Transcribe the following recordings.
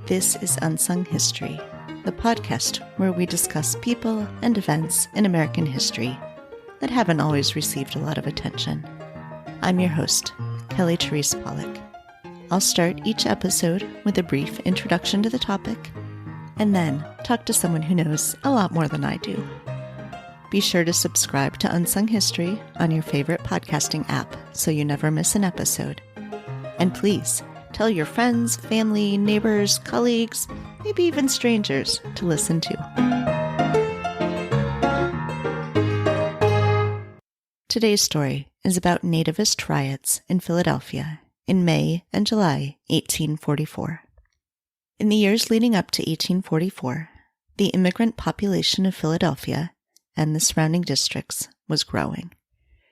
This is Unsung History, the podcast where we discuss people and events in American history that haven't always received a lot of attention. I'm your host, Kelly Therese Pollock. I'll start each episode with a brief introduction to the topic, and then talk to someone who knows a lot more than I do. Be sure to subscribe to Unsung History on your favorite podcasting app so you never miss an episode. And please, tell your friends, family, neighbors, colleagues, maybe even strangers to listen to. Today's story is about nativist riots in Philadelphia in May and July 1844. In the years leading up to 1844, the immigrant population of Philadelphia and the surrounding districts was growing,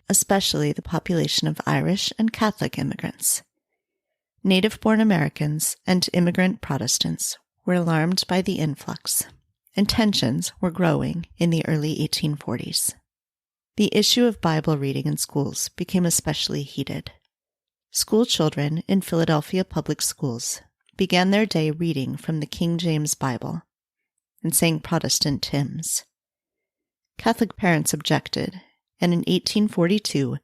especially the population of Irish and Catholic immigrants. Native-born Americans and immigrant Protestants were alarmed by the influx, and tensions were growing in the early 1840s. The issue of Bible reading in schools became especially heated. School children in Philadelphia public schools began their day reading from the King James Bible and sang Protestant hymns. Catholic parents objected, and in 1842,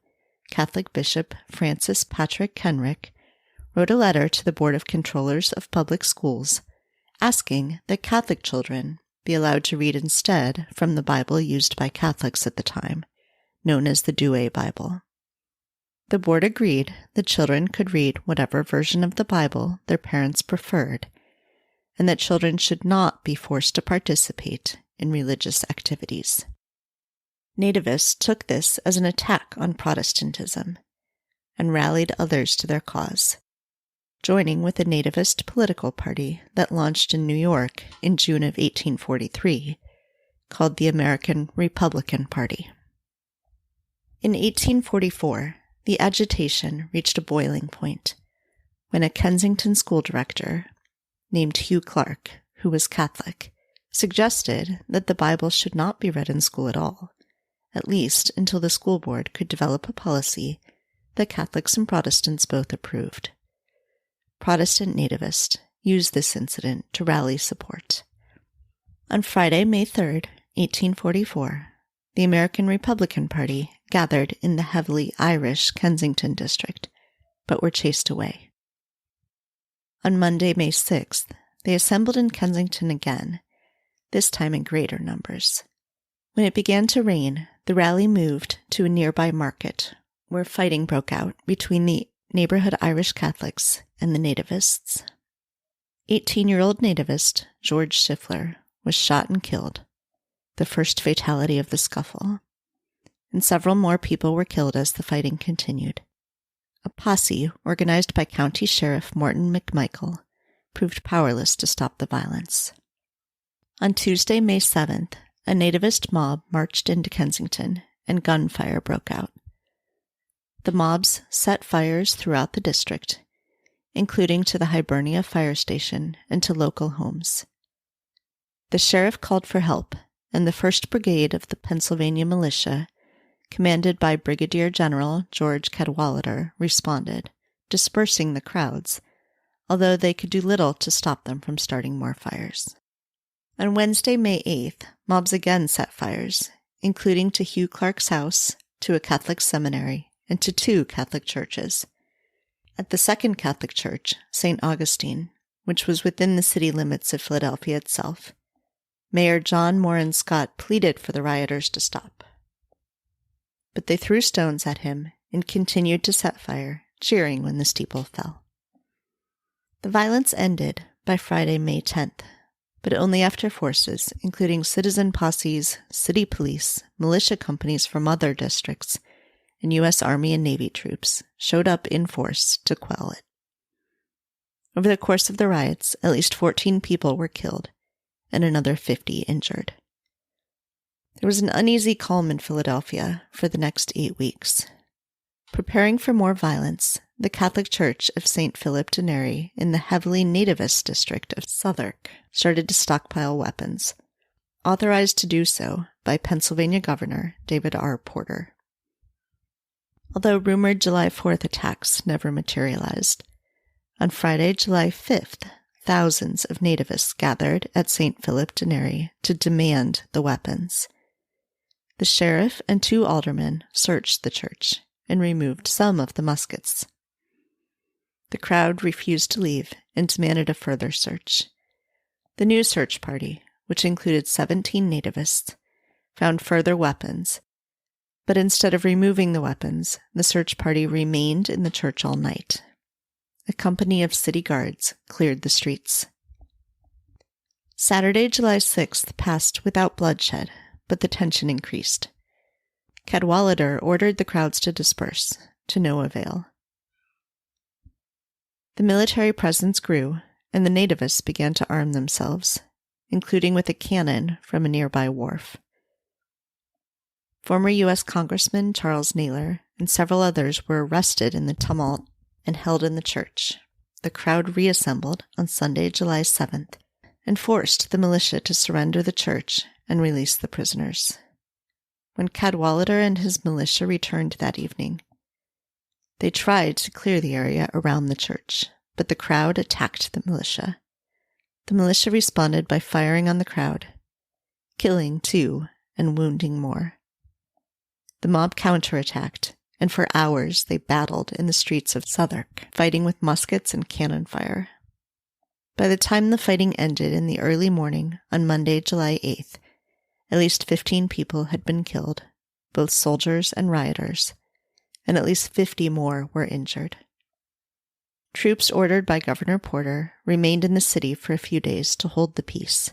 Catholic Bishop Francis Patrick Kenrick wrote a letter to the Board of Controllers of Public Schools asking that Catholic children be allowed to read instead from the Bible used by Catholics at the time, known as the Douay Bible. The board agreed that children could read whatever version of the Bible their parents preferred, and that children should not be forced to participate in religious activities. Nativists took this as an attack on Protestantism and rallied others to their cause, joining with a nativist political party that launched in New York in June of 1843, called the American Republican Party. In 1844, the agitation reached a boiling point when a Kensington school director named Hugh Clark, who was Catholic, suggested that the Bible should not be read in school at all, at least until the school board could develop a policy that Catholics and Protestants both approved. Protestant nativists used this incident to rally support. On Friday, May 3rd, 1844, the American Republican Party gathered in the heavily Irish Kensington district, but were chased away. On Monday, May 6th, they assembled in Kensington again, this time in greater numbers. When it began to rain, the rally moved to a nearby market, where fighting broke out between the neighborhood Irish Catholics and the nativists. 18-year-old nativist George Schiffler was shot and killed, the first fatality of the scuffle, and several more people were killed as the fighting continued. A posse organized by County Sheriff Morton McMichael proved powerless to stop the violence. On Tuesday, May 7th, a nativist mob marched into Kensington and gunfire broke out. The mobs set fires throughout the district, including to the Hibernia fire station and to local homes. The sheriff called for help, and the 1st Brigade of the Pennsylvania militia, commanded by Brigadier General George Cadwalader, responded, dispersing the crowds, although they could do little to stop them from starting more fires. On Wednesday, May 8th, mobs again set fires, including to Hugh Clark's house, to a Catholic seminary, and to 2 Catholic churches. At the second Catholic church, St. Augustine, which was within the city limits of Philadelphia itself, Mayor John Moran Scott pleaded for the rioters to stop. But they threw stones at him and continued to set fire, cheering when the steeple fell. The violence ended by Friday, May 10th, but only after forces, including citizen posses, city police, militia companies from other districts, and U.S. Army and Navy troops showed up in force to quell it. Over the course of the riots, at least 14 people were killed and another 50 injured. There was an uneasy calm in Philadelphia for the next 8 weeks. Preparing for more violence, the Catholic Church of St. Philip de Neri in the heavily nativist district of Southwark started to stockpile weapons, authorized to do so by Pennsylvania Governor David R. Porter. Although rumored July 4th attacks never materialized, on Friday, July 5th, thousands of nativists gathered at St. Philip de Neri to demand the weapons. The sheriff and 2 aldermen searched the church and removed some of the muskets. The crowd refused to leave and demanded a further search. The new search party, which included 17 nativists, found further weapons, but instead of removing the weapons, the search party remained in the church all night. A company of city guards cleared the streets. Saturday, July 6th passed without bloodshed, but the tension increased. Cadwalader ordered the crowds to disperse, to no avail. The military presence grew, and the nativists began to arm themselves, including with a cannon from a nearby wharf. Former U.S. Congressman Charles Naylor and several others were arrested in the tumult and held in the church. The crowd reassembled on Sunday, July 7th, and forced the militia to surrender the church and release the prisoners. When Cadwalader and his militia returned that evening, they tried to clear the area around the church, but the crowd attacked the militia. The militia responded by firing on the crowd, killing 2 and wounding more. The mob counterattacked, and for hours they battled in the streets of Southwark, fighting with muskets and cannon fire. By the time the fighting ended in the early morning on Monday, July 8th, at least 15 people had been killed, both soldiers and rioters, and at least 50 more were injured. Troops ordered by Governor Porter remained in the city for a few days to hold the peace,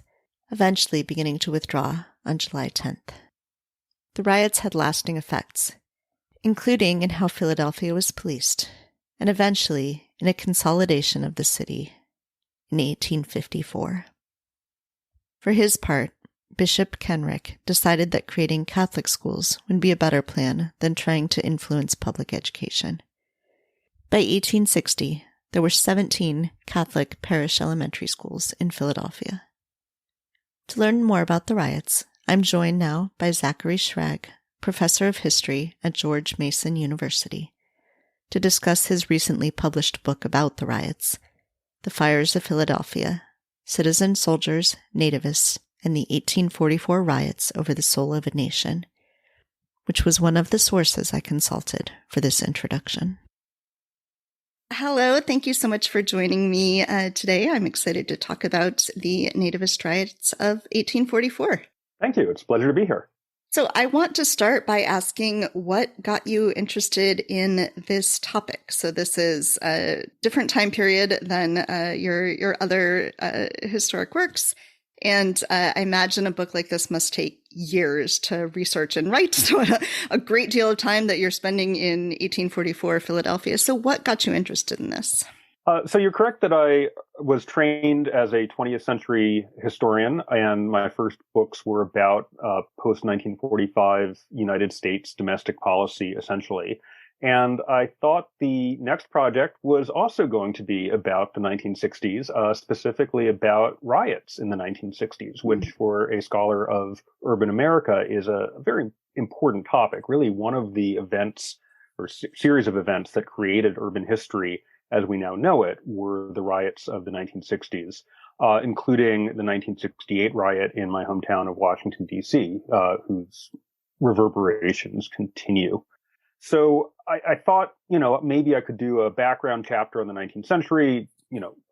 eventually beginning to withdraw on July 10th. The riots had lasting effects, including in how Philadelphia was policed, and eventually in a consolidation of the city in 1854. For his part, Bishop Kenrick decided that creating Catholic schools would be a better plan than trying to influence public education. By 1860, there were 17 Catholic parish elementary schools in Philadelphia. To learn more about the riots, I'm joined now by Zachary Schrag, professor of history at George Mason University, to discuss his recently published book about the riots, The Fires of Philadelphia, Citizen Soldiers, Nativists, and the 1844 Riots Over the Soul of a Nation, which was one of the sources I consulted for this introduction. Hello, thank you so much for joining me today. I'm excited to talk about the Nativist Riots of 1844. Thank you. It's a pleasure to be here. So I want to start by asking what got you interested in this topic. So this is a different time period than your other historic works. And I imagine a book like this must take years to research and write. So a great deal of time that you're spending in 1844 Philadelphia. So what got you interested in this? So you're correct that I was trained as a 20th century historian, and my first books were about post-1945 United States domestic policy, essentially. And I thought the next project was also going to be about the 1960s, specifically about riots in the 1960s, which for a scholar of urban America is a very important topic, really one of the events or series of events that created urban history as we now know it, were the riots of the 1960s, including the 1968 riot in my hometown of Washington, D.C., whose reverberations continue. So I thought, maybe I could do a background chapter on the 19th century.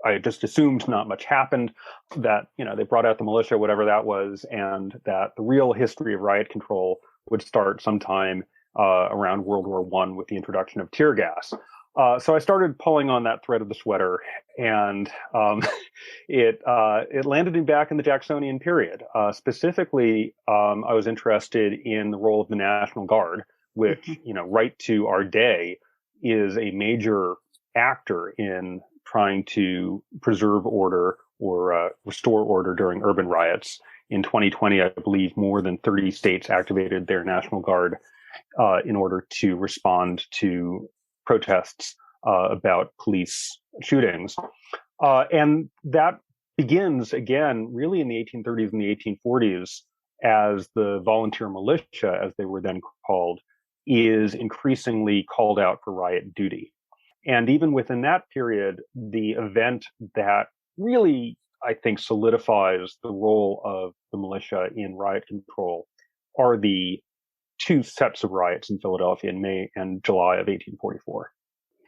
I just assumed not much happened, that, they brought out the militia, whatever that was, and that the real history of riot control would start sometime around World War I with the introduction of tear gas. So I started pulling on that thread of the sweater, and it landed me back in the Jacksonian period. Specifically, I was interested in the role of the National Guard, which, right to our day, is a major actor in trying to preserve order or restore order during urban riots. In 2020, I believe more than 30 states activated their National Guard in order to respond to protests about police shootings. And that begins again, really in the 1830s and the 1840s, as the volunteer militia, as they were then called, is increasingly called out for riot duty. And even within that period, the event that really, I think, solidifies the role of the militia in riot control are the two sets of riots in Philadelphia in May and July of 1844.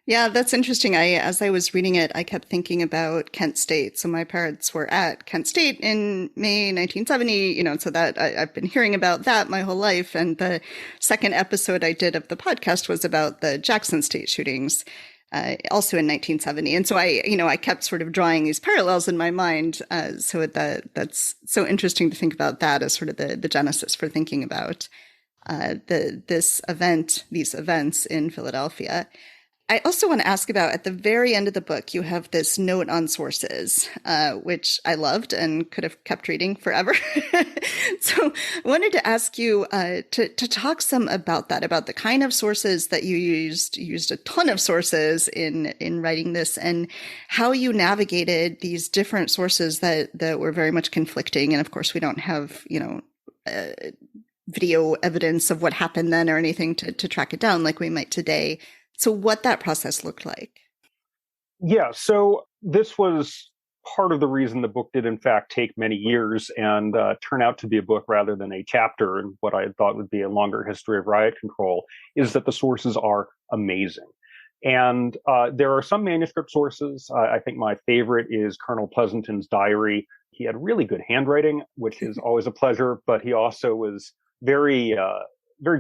Yeah, that's interesting. As I was reading it, I kept thinking about Kent State. So my parents were at Kent State in May 1970, so that I've been hearing about that my whole life. And the second episode I did of the podcast was about the Jackson State shootings, also in 1970. And so I kept sort of drawing these parallels in my mind. So that's so interesting to think about that as sort of the genesis for thinking about these events in Philadelphia. I also want to ask about, at the very end of the book, you have this note on sources, which I loved and could have kept reading forever. So I wanted to ask you to talk some about that, about the kind of sources that you used. You used a ton of sources in writing this, and how you navigated these different sources that were very much conflicting. And of course, we don't have, video evidence of what happened then or anything to track it down like we might today. So what that process looked like. Yeah, so this was part of the reason the book did, in fact, take many years and turn out to be a book rather than a chapter in what I had thought would be a longer history of riot control, is that the sources are amazing. And there are some manuscript sources. I think my favorite is Colonel Pleasanton's diary. He had really good handwriting, which is always a pleasure, but he also was very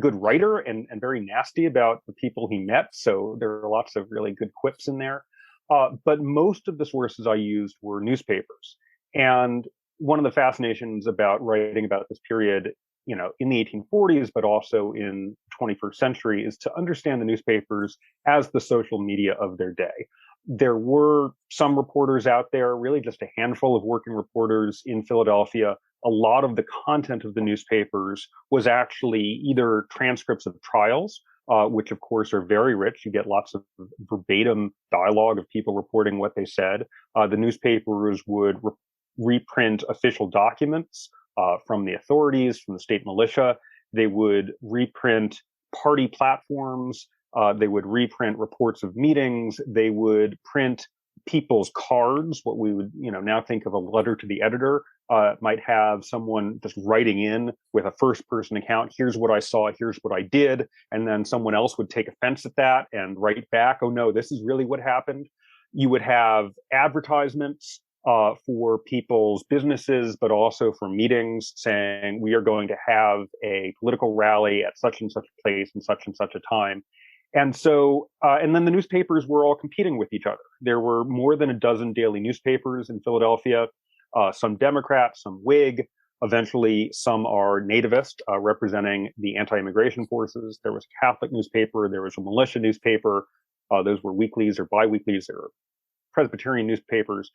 good writer and very nasty about the people he met. So there are lots of really good quips in there. But most of the sources I used were newspapers. And one of the fascinations about writing about this period, in the 1840s, but also in the 21st century, is to understand the newspapers as the social media of their day. There were some reporters out there, really just a handful of working reporters in Philadelphia. A lot of the content of the newspapers was actually either transcripts of trials, which of course are very rich. You get lots of verbatim dialogue of people reporting what they said. The newspapers would reprint official documents from the authorities, from the state militia. They would reprint party platforms. They would reprint reports of meetings. They would print people's cards, what we would, now think of a letter to the editor. Might have someone just writing in with a first person account. Here's what I saw. Here's what I did. And then someone else would take offense at that and write back, oh no, this is really what happened. You would have advertisements for people's businesses, but also for meetings saying we are going to have a political rally at such and such a place and such a time. And so, and then the newspapers were all competing with each other. There were more than a dozen daily newspapers in Philadelphia, some Democrat, some Whig. Eventually, some are nativist, representing the anti-immigration forces. There was a Catholic newspaper. There was a militia newspaper. Those were weeklies or biweeklies. There were Presbyterian newspapers.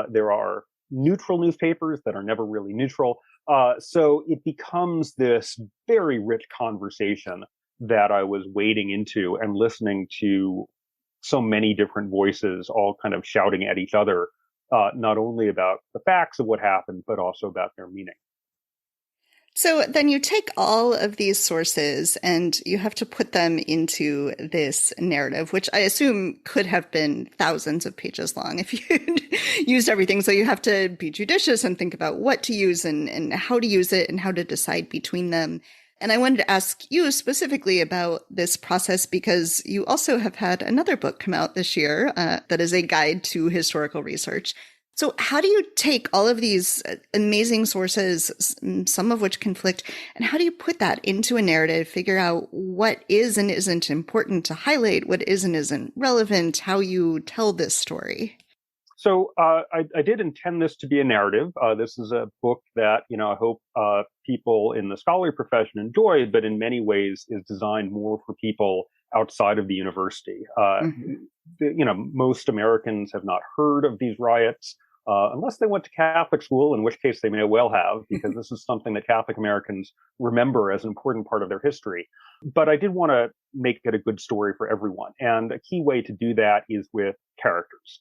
There are neutral newspapers that are never really neutral. So it becomes this very rich conversation that I was wading into and listening to so many different voices all kind of shouting at each other, not only about the facts of what happened, but also about their meaning. So then you take all of these sources and you have to put them into this narrative, which I assume could have been thousands of pages long if you'd used everything. So you have to be judicious and think about what to use and how to use it and how to decide between them. And I wanted to ask you specifically about this process because you also have had another book come out this year that is a guide to historical research. So how do you take all of these amazing sources, some of which conflict, and how do you put that into a narrative, figure out what is and isn't important to highlight, what is and isn't relevant, how you tell this story? So I did intend this to be a narrative. This is a book that, I hope people in the scholarly profession enjoy, but in many ways is designed more for people outside of the university. Most Americans have not heard of these riots unless they went to Catholic school, in which case they may well have, because this is something that Catholic Americans remember as an important part of their history. But I did want to make it a good story for everyone. And a key way to do that is with characters.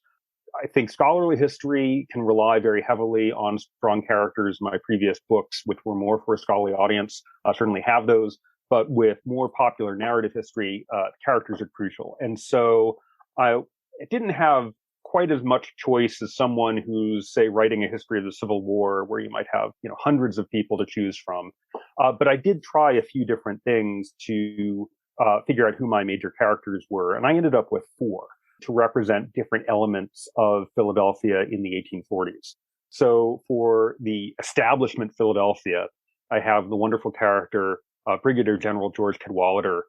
I think scholarly history can rely very heavily on strong characters. My previous books, which were more for a scholarly audience, certainly have those. But with more popular narrative history, characters are crucial. And so I didn't have quite as much choice as someone who's, say, writing a history of the Civil War, where you might have, hundreds of people to choose from. But I did try a few different things to figure out who my major characters were, and I ended up with 4 to represent different elements of Philadelphia in the 1840s. So for the establishment Philadelphia, I have the wonderful character, Brigadier General George Cadwalader.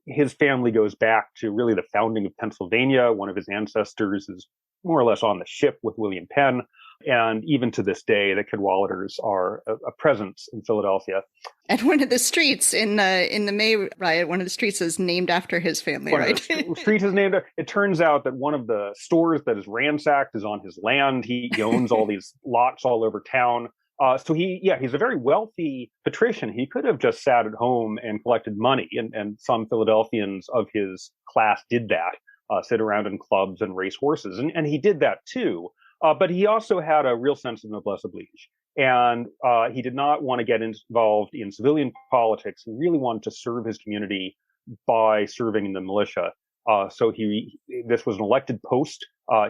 His family goes back to really the founding of Pennsylvania. One of his ancestors is more or less on the ship with William Penn. And even to this day, the Cadwaladers are a presence in Philadelphia. And one of the streets in the May riot, one of the streets is named after his family, right? Street is named. It turns out that one of the stores that is ransacked is on his land. He owns all these lots all over town. So he's a very wealthy patrician. He could have just sat at home and collected money, and some Philadelphians of his class did that, sit around in clubs and race horses, and he did that too. But he also had a real sense of noblesse oblige, and he did not want to get involved in civilian politics. He really wanted to serve his community by serving in the militia. So this was an elected post.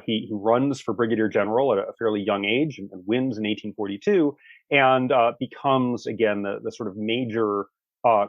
He runs for brigadier general at a fairly young age and wins in 1842, and becomes again the sort of major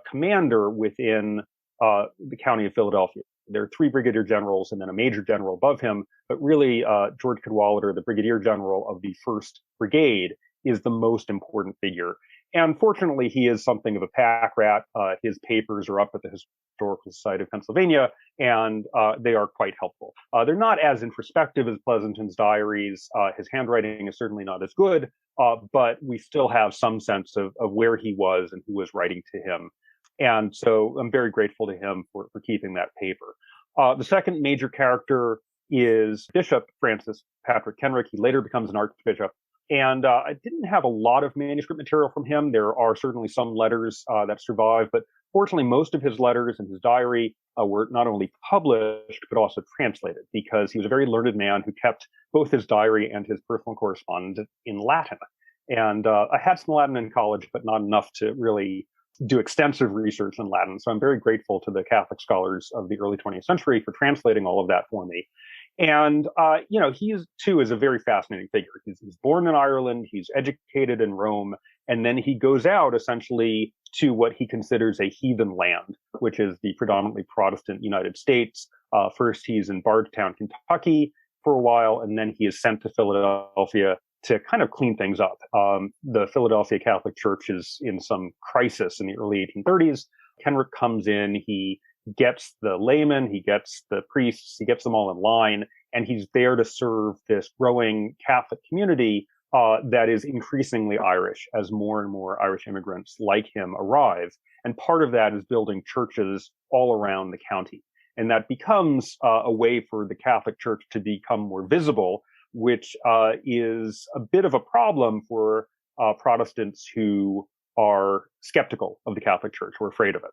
commander within the county of Philadelphia. There are 3 brigadier generals and then a major general above him, but really George Cadwalader, the brigadier general of the 1st Brigade, is the most important figure. And fortunately, he is something of a pack rat. His papers are up at the Historical Society of Pennsylvania, and they are quite helpful. They're not as introspective as Pleasanton's diaries. His handwriting is certainly not as good, but we still have some sense of where he was and who was writing to him. And so I'm very grateful to him for keeping that paper. The second major character is Bishop Francis Patrick Kenrick. He later becomes an archbishop. And I didn't have a lot of manuscript material from him. There are certainly some letters that survive, but fortunately, most of his letters and his diary were not only published, but also translated, because he was a very learned man who kept both his diary and his personal correspondence in Latin. And I had some Latin in college, but not enough to really do extensive research in Latin. So I'm very grateful to the Catholic scholars of the early 20th century for translating all of that for me. And, he too is a very fascinating figure. He's born in Ireland. He's educated in Rome. And then he goes out essentially to what he considers a heathen land, which is the predominantly Protestant United States. First, he's in Bardstown, Kentucky for a while, and then he is sent to Philadelphia to kind of clean things up. The Philadelphia Catholic Church is in some crisis in the early 1830s. Kenrick comes in, he gets the laymen, he gets the priests, he gets them all in line, and he's there to serve this growing Catholic community that is increasingly Irish as more and more Irish immigrants like him arrive. And part of that is building churches all around the county. And that becomes a way for the Catholic Church to become more visible, which is a bit of a problem for Protestants who are skeptical of the Catholic Church, who are afraid of it.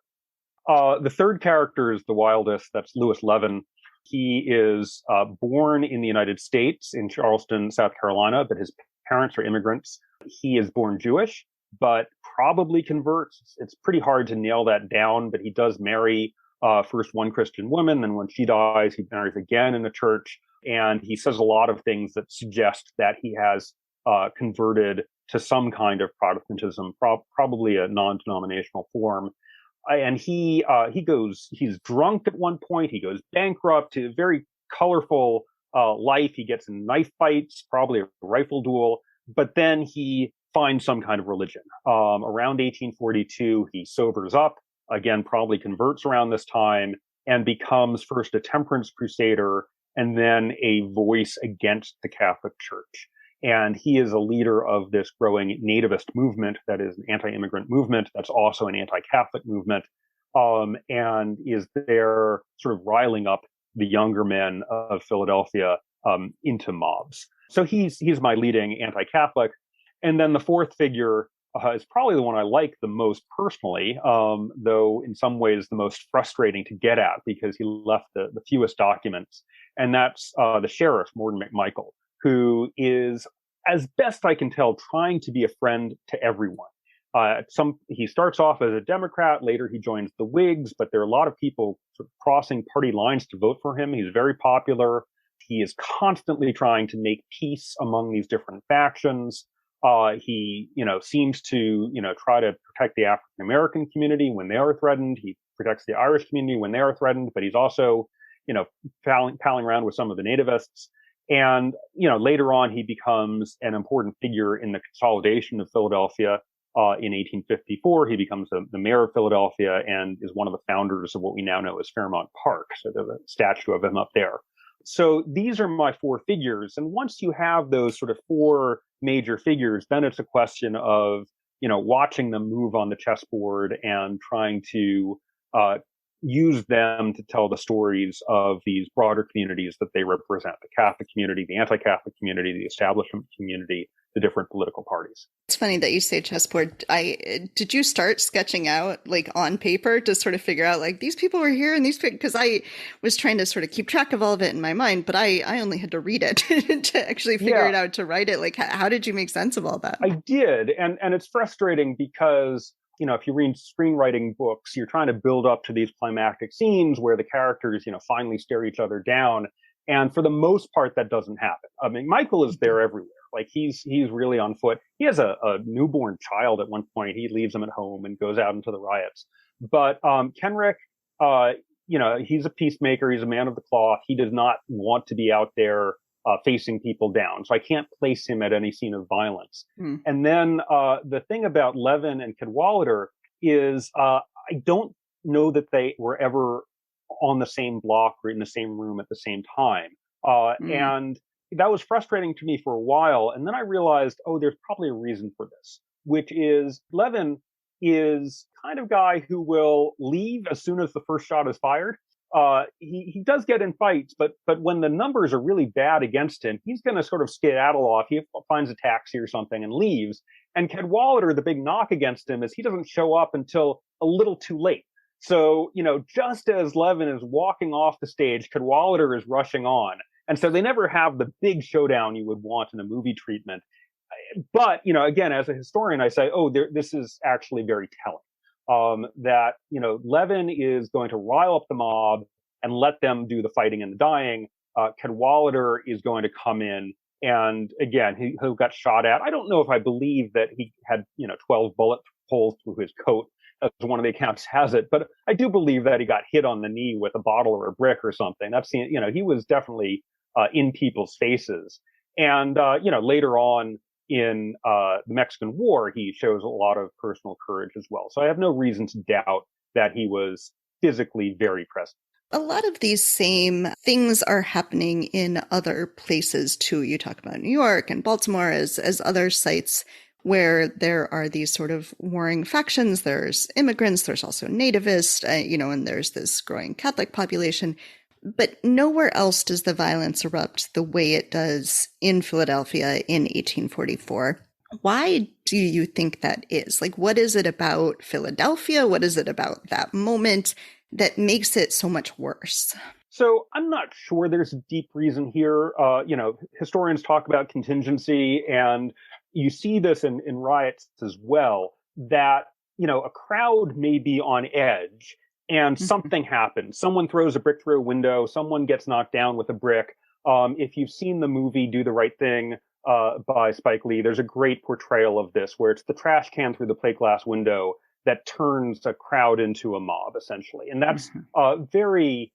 The third character is the wildest. That's Lewis Levin. He is born in the United States in Charleston, South Carolina, but his parents are immigrants. He is born Jewish, but probably converts. It's pretty hard to nail that down, but he does marry first one Christian woman, then when she dies, he marries again in the church. And he says a lot of things that suggest that he has converted to some kind of Protestantism, probably a non-denominational form. And he's drunk at one point. He goes bankrupt, a very colorful life. He gets in knife fights, probably a rifle duel, but then he finds some kind of religion. Around 1842, he sobers up, again, probably converts around this time, and becomes first a temperance crusader and then a voice against the Catholic Church. And he is a leader of this growing nativist movement that is an anti-immigrant movement that's also an anti-Catholic movement, and is there sort of riling up the younger men of Philadelphia into mobs. So he's my leading anti-Catholic. And then the fourth figure is probably the one I like the most personally, though in some ways the most frustrating to get at because he left the fewest documents. And that's the sheriff, Morton McMichael, who is, as best I can tell, trying to be a friend to everyone. He starts off as a Democrat, later he joins the Whigs, but there are a lot of people sort of crossing party lines to vote for him. He's very popular. He is constantly trying to make peace among these different factions. He, seems to, try to protect the African American community when they are threatened. He protects the Irish community when they are threatened, but he's also, palling around with some of the nativists. And, later on, he becomes an important figure in the consolidation of Philadelphia. In 1854, he becomes the mayor of Philadelphia and is one of the founders of what we now know as Fairmount Park. So there's a statue of him up there. So these are my four figures. And once you have those sort of four major figures, then it's a question of, watching them move on the chessboard and trying to use them to tell the stories of these broader communities that they represent: the Catholic community, the anti-Catholic community, the establishment community, the different political parties. It's funny that you say chessboard. Did you start sketching out like on paper to sort of figure out like these people were here and these people, because I was trying to sort of keep track of all of it in my mind, but I only had to read it to actually figure it out, to write it. Like, how did you make sense of all that? I did. And it's frustrating because, if you read screenwriting books, you're trying to build up to these climactic scenes where the characters, finally stare each other down. And for the most part, that doesn't happen. I mean, Michael is there everywhere. Like he's really on foot. He has a newborn child at one point. He leaves him at home and goes out into the riots. But Kenrick, he's a peacemaker. He's a man of the cloth. He does not want to be out there facing people down. So I can't place him at any scene of violence. And then the thing about Levin and Cadwalader is I don't know that they were ever on the same block or in the same room at the same time. And that was frustrating to me for a while. And then I realized, there's probably a reason for this, which is Levin is kind of guy who will leave as soon as the first shot is fired. He does get in fights, but when the numbers are really bad against him, he's going to sort of skedaddle off. He finds a taxi or something and leaves. And Cadwalader, the big knock against him is he doesn't show up until a little too late. So, just as Levin is walking off the stage, Cadwalader is rushing on. And so they never have the big showdown you would want in a movie treatment. But, again, as a historian, I say, this is actually very telling. That, Levin is going to rile up the mob and let them do the fighting and the dying. Cadwalader is going to come in and, again, he got shot at. I don't know if I believe that he had, 12 bullet holes through his coat, as one of the accounts has it. But I do believe that he got hit on the knee with a bottle or a brick or something. That's, he was definitely in people's faces. And, later on in the Mexican War, he shows a lot of personal courage as well. So I have no reason to doubt that he was physically very present. A lot of these same things are happening in other places too. You talk about New York and Baltimore as other sites where there are these sort of warring factions. There's immigrants, there's also nativists, and there's this growing Catholic population. But nowhere else does the violence erupt the way it does in Philadelphia in 1844. Why do you think that is? Like, what is it about Philadelphia? What is it about that moment that makes it so much worse? So I'm not sure there's a deep reason here. Historians talk about contingency, and you see this in riots as well, that, a crowd may be on edge and something happens. Someone throws a brick through a window. Someone gets knocked down with a brick. If you've seen the movie Do the Right Thing by Spike Lee, there's a great portrayal of this where it's the trash can through the plate glass window that turns a crowd into a mob, essentially. And that's very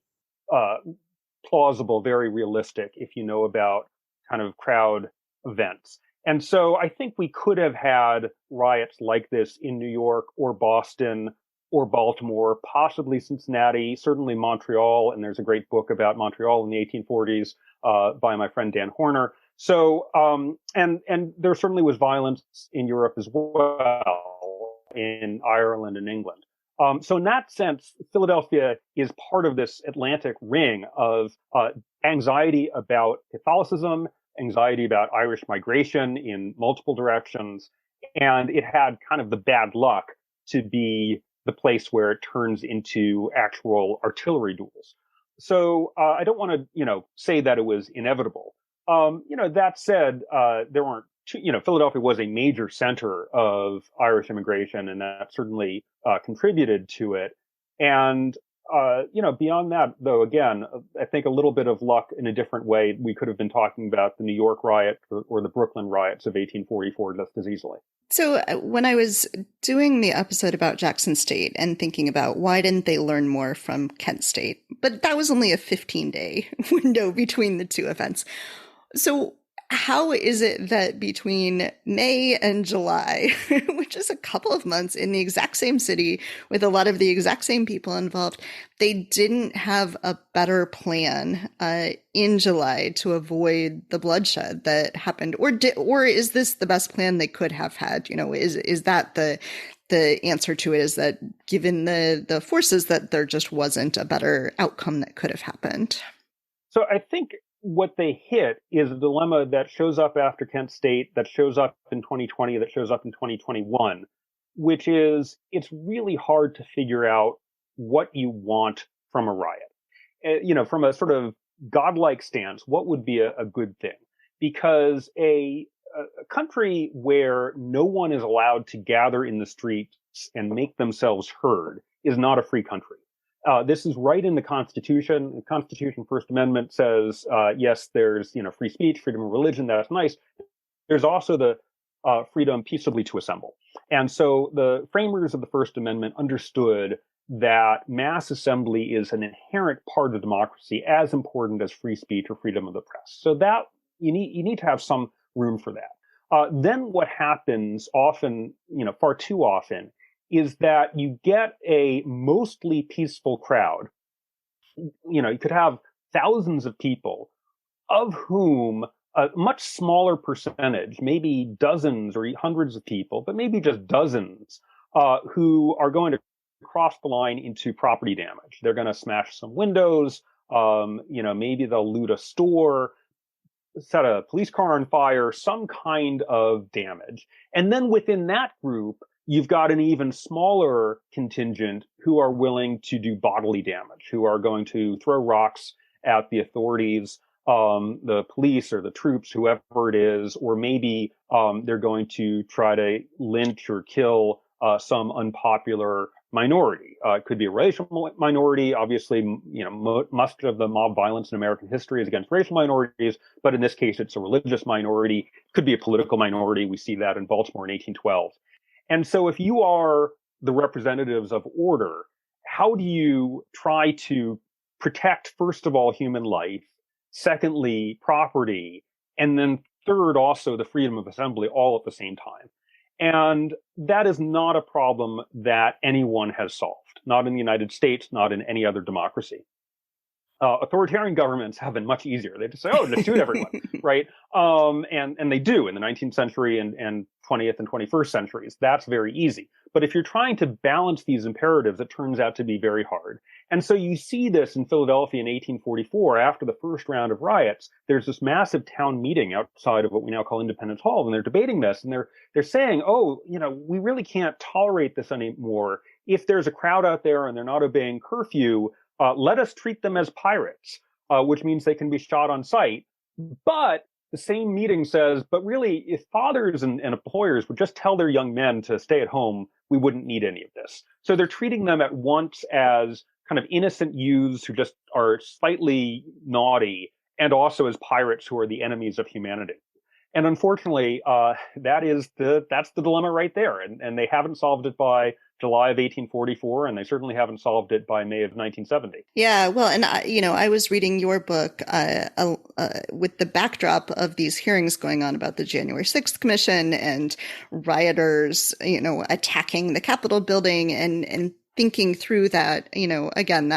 plausible, very realistic if you know about kind of crowd events. And so I think we could have had riots like this in New York or Boston or Baltimore, possibly Cincinnati, certainly Montreal. And there's a great book about Montreal in the 1840s by my friend Dan Horner. So, and there certainly was violence in Europe as well, in Ireland and England. So in that sense, Philadelphia is part of this Atlantic ring of anxiety about Catholicism, anxiety about Irish migration in multiple directions. And it had kind of the bad luck to be the place where it turns into actual artillery duels. So I don't want to, say that it was inevitable. That said, there weren't Philadelphia was a major center of Irish immigration, and that certainly contributed to it. And beyond that, though, again, I think a little bit of luck in a different way. We could have been talking about the New York riot or the Brooklyn riots of 1844 just as easily. So when I was doing the episode about Jackson State and thinking about why didn't they learn more from Kent State, but that was only a 15-day window between the two events. So how is it that between May and July, which is a couple of months in the exact same city with a lot of the exact same people involved, they didn't have a better plan in July to avoid the bloodshed that happened? Or is this the best plan they could have had? Is that the answer to it, is that given the forces that there just wasn't a better outcome that could have happened? So I think what they hit is a dilemma that shows up after Kent State, that shows up in 2020, that shows up in 2021, which is it's really hard to figure out what you want from a riot. From a sort of godlike stance, what would be a good thing? Because a country where no one is allowed to gather in the streets and make themselves heard is not a free country. This is right in the Constitution. The Constitution First Amendment says, yes, there's, free speech, freedom of religion. That's nice. There's also the freedom peaceably to assemble. And so the framers of the First Amendment understood that mass assembly is an inherent part of democracy, as important as free speech or freedom of the press. So that you need to have some room for that. Then what happens often, far too often, is that you get a mostly peaceful crowd. You could have thousands of people, of whom a much smaller percentage, maybe dozens or hundreds of people, but maybe just dozens, who are going to cross the line into property damage. They're going to smash some windows. Maybe they'll loot a store, set a police car on fire, some kind of damage. And then within that group, you've got an even smaller contingent who are willing to do bodily damage, who are going to throw rocks at the authorities, the police or the troops, whoever it is, or maybe they're going to try to lynch or kill some unpopular minority. It could be a racial minority. Obviously, much of the mob violence in American history is against racial minorities, but in this case, it's a religious minority. It could be a political minority. We see that in Baltimore in 1812. And so if you are the representatives of order, how do you try to protect, first of all, human life, secondly, property, and then third, also the freedom of assembly all at the same time? And that is not a problem that anyone has solved, not in the United States, not in any other democracy. Authoritarian governments have been much easier. They just say, oh, just shoot everyone, right? And they do in the 19th century and 20th and 21st centuries. That's very easy. But if you're trying to balance these imperatives, it turns out to be very hard. And so you see this in Philadelphia in 1844, after the first round of riots. There's this massive town meeting outside of what we now call Independence Hall, and they're debating this, and they're saying, oh, we really can't tolerate this anymore. If there's a crowd out there and they're not obeying curfew, let us treat them as pirates, which means they can be shot on sight. But the same meeting says, but really, if fathers and employers would just tell their young men to stay at home, we wouldn't need any of this. So they're treating them at once as kind of innocent youths who just are slightly naughty, and also as pirates who are the enemies of humanity. And unfortunately, that's the dilemma right there. And they haven't solved it by July of 1844, and they certainly haven't solved it by May of 1970. Yeah, well, and I was reading your book with the backdrop of these hearings going on about the January 6th Commission and rioters, attacking the Capitol building and thinking through that, again,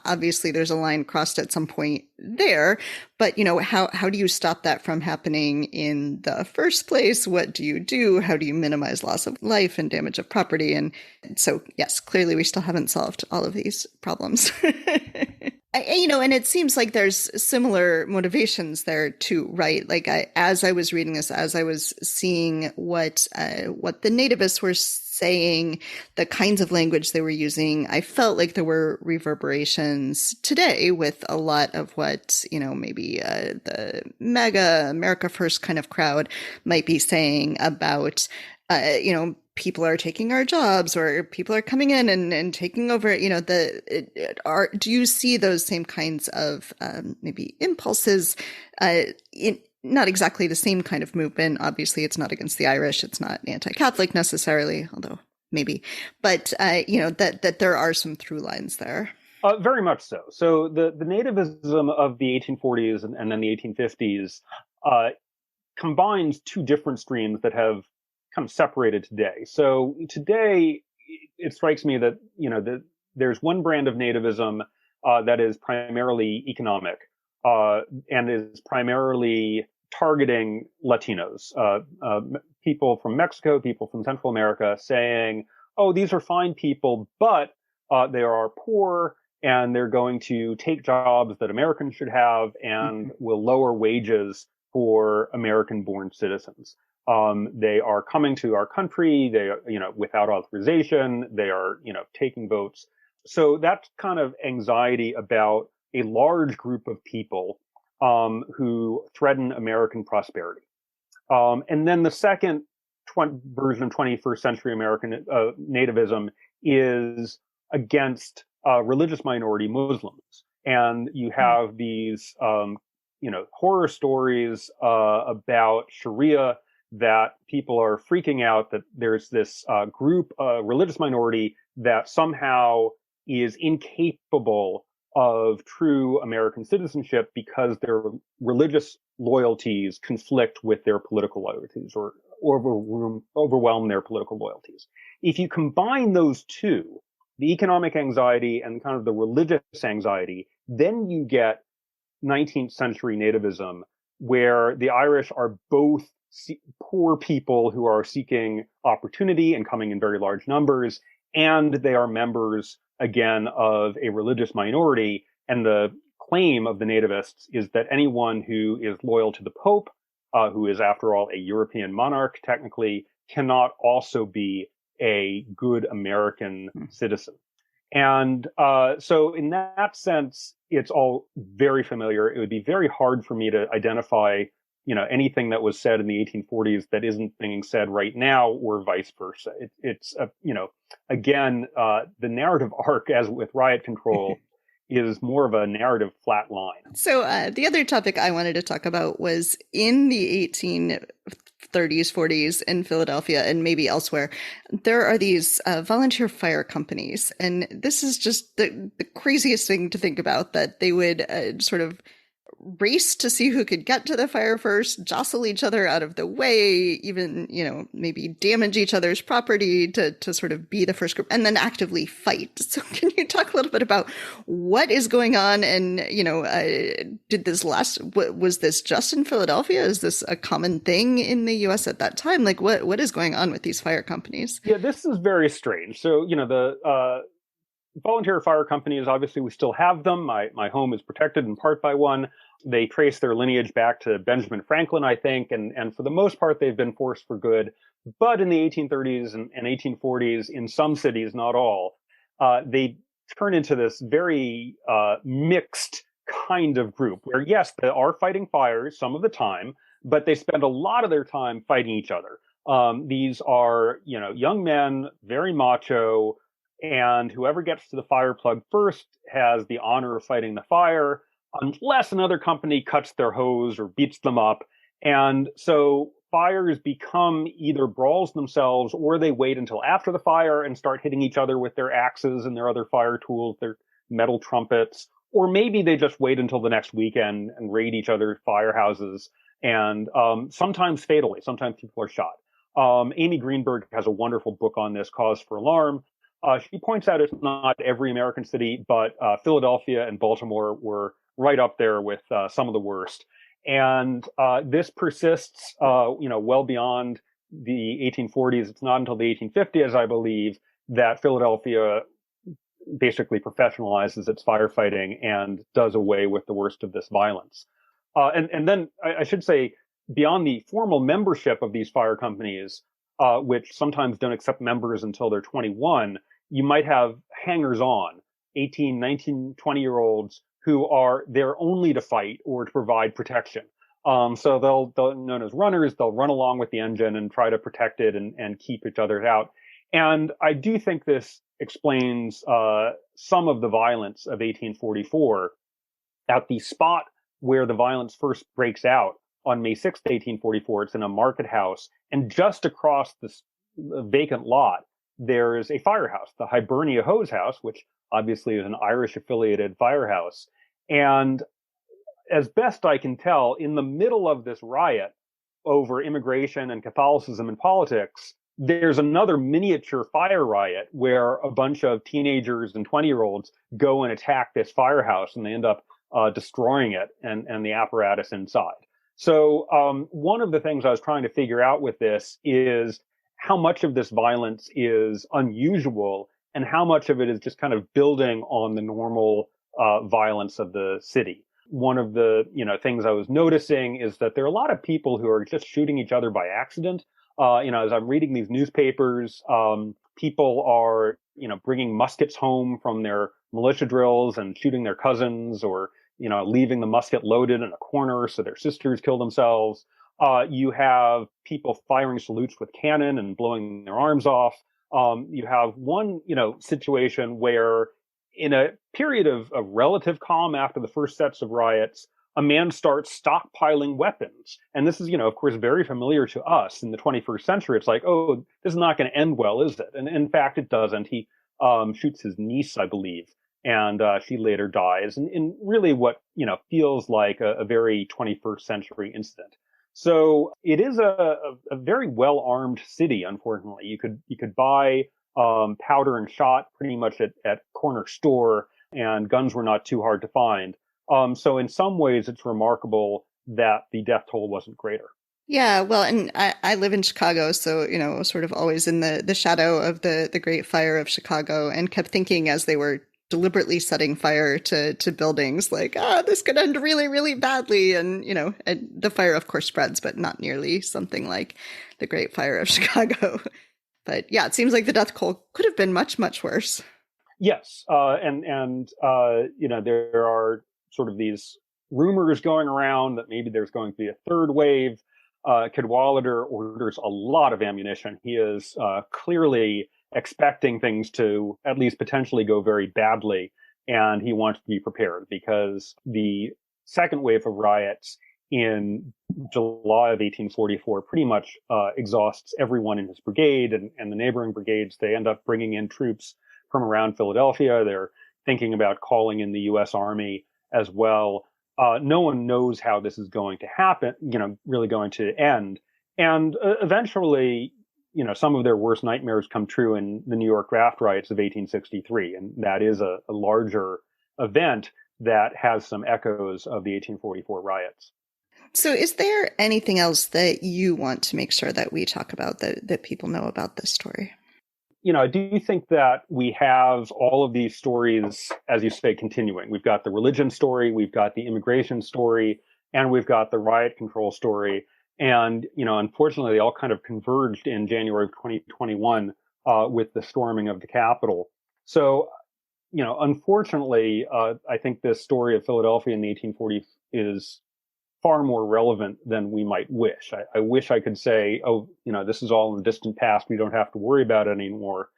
obviously there's a line crossed at some point there, but, how do you stop that from happening in the first place? What do you do? How do you minimize loss of life and damage of property? And so, yes, clearly we still haven't solved all of these problems. And it seems like there's similar motivations there too, right? Like as I was reading this, as I was seeing what the nativists were saying, the kinds of language they were using, I felt like there were reverberations today with a lot of what, maybe the MAGA, America First kind of crowd might be saying about, people are taking our jobs or people are coming in and taking over, do you see those same kinds of maybe impulses in not exactly the same kind of movement? Obviously, it's not against the Irish. It's not anti-Catholic necessarily, although maybe, but that there are some through lines there. Very much so. So the nativism of the 1840s and then the 1850s combines two different streams that have kind of separated today. So today, it strikes me that there's one brand of nativism that is primarily economic and is primarily targeting Latinos, people from Mexico, people from Central America, saying, "Oh, these are fine people, but they are poor." And they're going to take jobs that Americans should have and will lower wages for American-born citizens. They are coming to our country, without authorization. They are, taking votes. So that kind of anxiety about a large group of people who threaten American prosperity. And then the second version of 21st century American nativism is against religious minority Muslims. And you have these, horror stories about Sharia, that people are freaking out that there's this group, religious minority, that somehow is incapable of true American citizenship because their religious loyalties conflict with their political loyalties or overwhelm their political loyalties. If you combine those two, the economic anxiety and kind of the religious anxiety, then you get 19th century nativism, where the Irish are both poor people who are seeking opportunity and coming in very large numbers, and they are members, again, of a religious minority. And the claim of the nativists is that anyone who is loyal to the Pope, who is, after all, a European monarch, technically, cannot also be a good American citizen. And so in that sense, it's all very familiar. It would be very hard for me to identify, anything that was said in the 1840s that isn't being said right now, or vice versa. It's again, the narrative arc, as with riot control, is more of a narrative flat line. So the other topic I wanted to talk about was in the 1830s, 40s in Philadelphia and maybe elsewhere, there are these volunteer fire companies. And this is just the craziest thing to think about, that they would sort of race to see who could get to the fire first, jostle each other out of the way, even, maybe damage each other's property to sort of be the first group, and then actively fight. So can you talk a little bit about what is going on? And, was this just in Philadelphia? Is this a common thing in the US at that time? Like what is going on with these fire companies? Yeah, this is very strange. So, the volunteer fire companies, obviously we still have them. My home is protected in part by one. They trace their lineage back to Benjamin Franklin, I think, and for the most part, they've been forced for good. But in the 1830s and 1840s, in some cities, not all, they turn into this very mixed kind of group where, yes, they are fighting fires some of the time, but they spend a lot of their time fighting each other. These are, young men, very macho, and whoever gets to the fire plug first has the honor of fighting the fire, unless another company cuts their hose or beats them up. And so fires become either brawls themselves, or they wait until after the fire and start hitting each other with their axes and their other fire tools, their metal trumpets. Or maybe they just wait until the next weekend and raid each other's firehouses. And sometimes fatally, sometimes people are shot. Amy Greenberg has a wonderful book on this, Cause for Alarm. She points out it's not every American city, but Philadelphia and Baltimore were right up there with some of the worst. And this persists, well beyond the 1840s. It's not until the 1850s, I believe, that Philadelphia basically professionalizes its firefighting and does away with the worst of this violence. And then I should say, beyond the formal membership of these fire companies, which sometimes don't accept members until they're 21, you might have hangers-on, 18, 19, 20-year-olds who are there only to fight or to provide protection. So they'll known as runners, they'll run along with the engine and try to protect it and keep each other out. And I do think this explains some of the violence of 1844. At the spot where the violence first breaks out on May 6th, 1844, it's in a market house. And just across this vacant lot, there's a firehouse, the Hibernia Hose House, which obviously is an Irish affiliated firehouse. And as best I can tell, in the middle of this riot over immigration and Catholicism and politics, there's another miniature fire riot where a bunch of teenagers and 20-year-olds go and attack this firehouse, and they end up destroying it and the apparatus inside. So one of the things I was trying to figure out with this is how much of this violence is unusual and how much of it is just kind of building on the normal violence of the city. One of the things I was noticing is that there are a lot of people who are just shooting each other by accident. As I'm reading these newspapers, people are bringing muskets home from their militia drills and shooting their cousins, or leaving the musket loaded in a corner so their sisters kill themselves. You have people firing salutes with cannon and blowing their arms off. You have one situation where, in a period of relative calm after the first sets of riots, a man starts stockpiling weapons. And this is, of course, very familiar to us in the 21st century. It's like, oh, this is not going to end well, is it? And in fact, it doesn't. He shoots his niece, I believe, and she later dies. And really what, feels like a very 21st century incident. So it is a very well-armed city, unfortunately. You could buy powder and shot pretty much at corner store, and guns were not too hard to find. So in some ways, it's remarkable that the death toll wasn't greater. Yeah, well, and I live in Chicago, so, sort of always in the shadow of the Great Fire of Chicago, and kept thinking as they were deliberately setting fire to buildings, like, this could end really, really badly. And, and the fire, of course, spreads, but not nearly something like the Great Fire of Chicago. But yeah, it seems like the death toll could have been much, much worse. Yes. And there are sort of these rumors going around that maybe there's going to be a third wave. Cadwalader orders a lot of ammunition. He is clearly expecting things to at least potentially go very badly, and he wants to be prepared because the second wave of riots in July of 1844 pretty much exhausts everyone in his brigade and the neighboring brigades. They end up bringing in troops from around Philadelphia. They're thinking about calling in the U.S. Army as well. No one knows how this is going to happen, really going to end. And eventually, some of their worst nightmares come true in the New York draft riots of 1863. And that is a larger event that has some echoes of the 1844 riots. So is there anything else that you want to make sure that we talk about that people know about this story? I do think that we have all of these stories, as you say, continuing. We've got the religion story, we've got the immigration story, and we've got the riot control story. And, unfortunately, they all kind of converged in January of 2021 with the storming of the Capitol. So, unfortunately, I think this story of Philadelphia in the 1840s is far more relevant than we might wish. I wish I could say, this is all in the distant past. We don't have to worry about it anymore.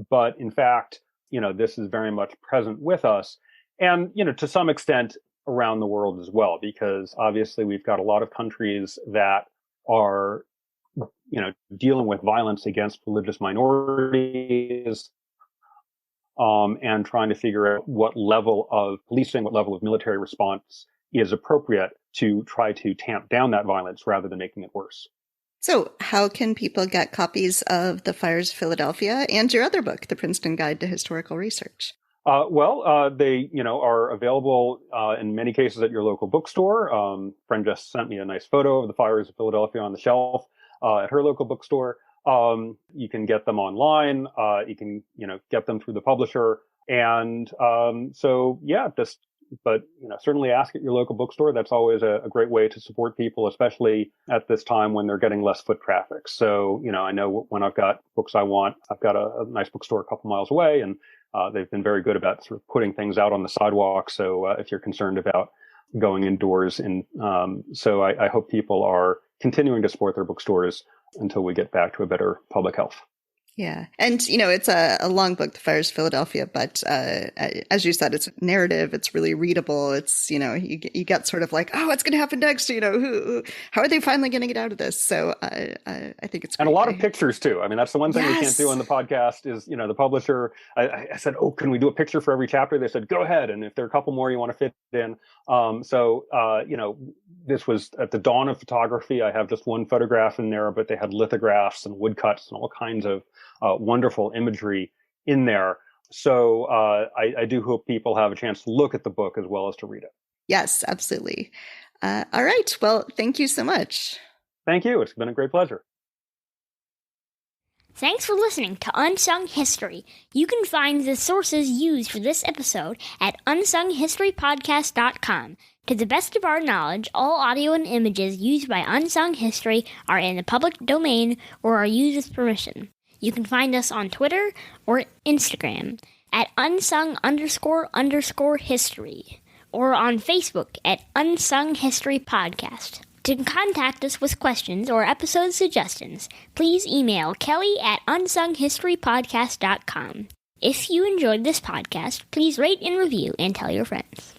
But in fact, this is very much present with us. And, to some extent around the world as well, because obviously we've got a lot of countries that are, dealing with violence against religious minorities, and trying to figure out what level of policing, what level of military response is appropriate to try to tamp down that violence rather than making it worse. So how can people get copies of The Fires of Philadelphia and your other book, The Princeton Guide to Historical Research? They, are available in many cases at your local bookstore. Friend just sent me a nice photo of The Fires of Philadelphia on the shelf at her local bookstore. You can get them online. You can, get them through the publisher. And certainly ask at your local bookstore. That's always a great way to support people, especially at this time when they're getting less foot traffic. So, I know when I've got books I want, I've got a nice bookstore a couple miles away, and they've been very good about sort of putting things out on the sidewalk. So if you're concerned about going indoors. And so I hope people are continuing to support their bookstores until we get back to a better public health. Yeah. And, it's a long book, The Fires of Philadelphia, but as you said, it's narrative. It's really readable. It's, you get sort of like, oh, what's going to happen next? How are they finally going to get out of this? So I think it's great. And a lot of pictures, too. I mean, that's the one thing we can't do on the podcast is, the publisher, I said, oh, can we do a picture for every chapter? They said, go ahead. And if there are a couple more you want to fit in. This was at the dawn of photography. I have just one photograph in there, but they had lithographs and woodcuts and all kinds of wonderful imagery in there. So I do hope people have a chance to look at the book as well as to read it. Yes, absolutely. All right. Well, thank you so much. Thank you. It's been a great pleasure. Thanks for listening to Unsung History. You can find the sources used for this episode at unsunghistorypodcast.com. To the best of our knowledge, all audio and images used by Unsung History are in the public domain or are used with permission. You can find us on Twitter or Instagram at unsung__history or on Facebook at Unsung History Podcast. To contact us with questions or episode suggestions, please email Kelly at unsunghistorypodcast.com. If you enjoyed this podcast, please rate and review and tell your friends.